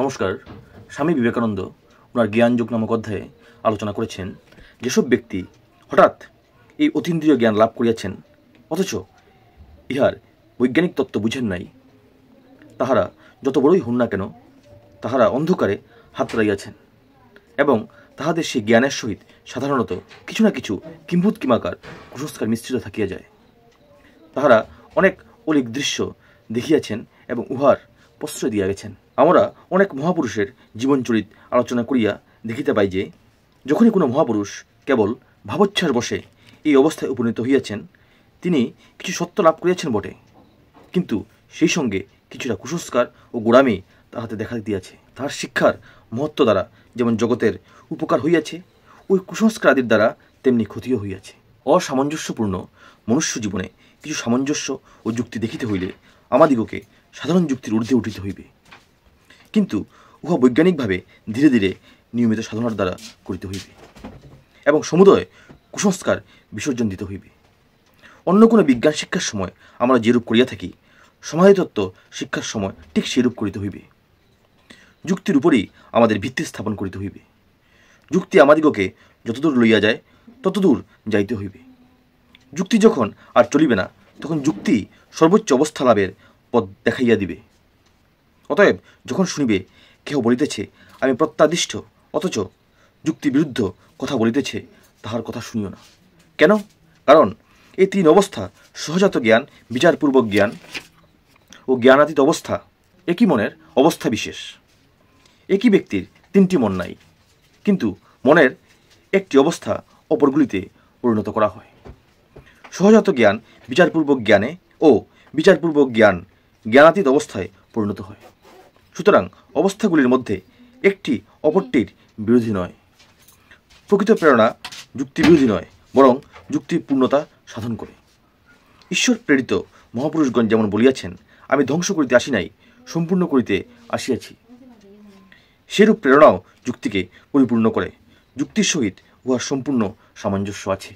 নমস্কার। স্বামী বিবেকানন্দ ওনার জ্ঞানযোগ নামক অধ্যায়ে আলোচনা করেছেন যেসব ব্যক্তি হঠাৎ এই অতীন্দ্রিয় জ্ঞান লাভ করিয়াছেন অথচ ইহার বৈজ্ঞানিক তত্ত্ব বুঝেন নাই, তাহারা যত বড়ই হন না কেন তাহারা অন্ধকারে হাতড়াইয়াছেন এবং তাহাদের সেই জ্ঞানের সহিত সাধারণত কিছু না কিছু কিম্ভূত কিমাকার কুসংস্কার মিশ্রিত থাকিয়া যায়। তাহারা অনেক অলিক দৃশ্য দেখিয়াছেন এবং উহার প্রশ্রয় দিয়া গেছেন। আমরা অনেক মহাপুরুষের জীবনচরিত আলোচনা করিয়া দেখিতে পাই যে যখনই কোনো মহাপুরুষ কেবল ভাবোচ্ছ্বাস বসে এই অবস্থায় উপনীত হইয়াছেন, তিনি কিছু সত্য লাভ করিয়াছেন বটে, কিন্তু সেই সঙ্গে কিছুটা কুসংস্কার ও গোড়ামি তাহাতে দেখা দিয়াছে। তাহার শিক্ষার মহত্ব দ্বারা যেমন জগতের উপকার হইয়াছে, ওই কুসংস্কার আদির দ্বারা তেমনি ক্ষতিও হইয়াছে। অসামঞ্জস্যপূর্ণ মনুষ্য জীবনে কিছু সামঞ্জস্য ও যুক্তি দেখিতে হইলে আমাদিগকে সাধারণ যুক্তির ঊর্ধ্বে উঠিতে হইবে, কিন্তু উহা বৈজ্ঞানিকভাবে ধীরে ধীরে নিয়মিত সাধনার দ্বারা করিতে হইবে এবং সমুদয় কুসংস্কার বিসর্জন দিতে হইবে। অন্য কোনো বিজ্ঞান শিক্ষার সময় আমরা যেরূপ করিয়া থাকি, সমাধিতত্ত্ব শিক্ষার সময় ঠিক সেরূপ করিতে হইবে। যুক্তির উপরেই আমাদের ভিত্তি স্থাপন করিতে হইবে। যুক্তি আমাদিগকে যতদূর লইয়া যায় ততদূর যাইতে হইবে। যুক্তি যখন আর চলিবে না, তখন যুক্তি সর্বোচ্চ অবস্থা লাভের পথ দেখাইয়া দিবে। অতএব যখন শুনিবে কেহ বলিতেছে আমি প্রত্যাদিষ্ট, অথচ যুক্তি বিরুদ্ধ কথা বলিতেছে, তাহার কথা শুনিও না। কেন? কারণ এই তিন অবস্থা সহজাত জ্ঞান, বিচারপূর্বক জ্ঞান ও জ্ঞানাতীত অবস্থা একই মনের অবস্থা বিশেষ। একই ব্যক্তির তিনটি মন নাই, কিন্তু মনের একটি অবস্থা অপরগুলিতে পরিণত করা হয়। সহজাত জ্ঞান বিচারপূর্বক জ্ঞানে ও বিচারপূর্বক জ্ঞান জ্ঞানাতীত অবস্থায় পরিণত হয়। সুতরাং অবস্থাগুলির মধ্যে একটি অপরটির বিরোধী নয়। প্রকৃত প্রেরণা যুক্তি বিরোধী নয়, বরং যুক্তির পূর্ণতা সাধন করে। ঈশ্বর প্রেরিত মহাপুরুষগণ যেমন বলিয়াছেন, আমি ধ্বংস করিতে আসি নাই, সম্পূর্ণ করিতে আসিয়াছি, সেরূপ প্রেরণাও যুক্তিকে পরিপূর্ণ করে। যুক্তির সহিত উহার সম্পূর্ণ সামঞ্জস্য আছে।